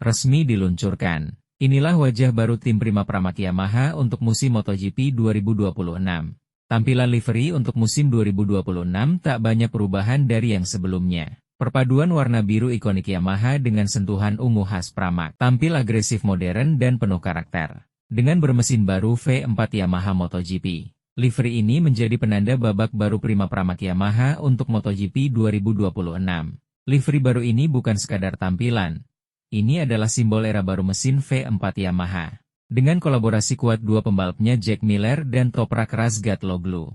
resmi diluncurkan. Inilah wajah baru tim Prima Pramag Yamaha untuk musim MotoGP 2026. Tampilan livery untuk musim 2026 tak banyak perubahan dari yang sebelumnya. Perpaduan warna biru ikonik Yamaha dengan sentuhan ungu khas Pramac tampil agresif, modern dan penuh karakter. Dengan bermesin baru V4 Yamaha MotoGP, livery ini menjadi penanda babak baru Prima Pramag Yamaha untuk MotoGP 2026. Livery baru ini bukan sekadar tampilan. Ini adalah simbol era baru mesin V4 Yamaha. Dengan kolaborasi kuat dua pembalapnya Jack Miller dan Toprak Razgatlıoğlu,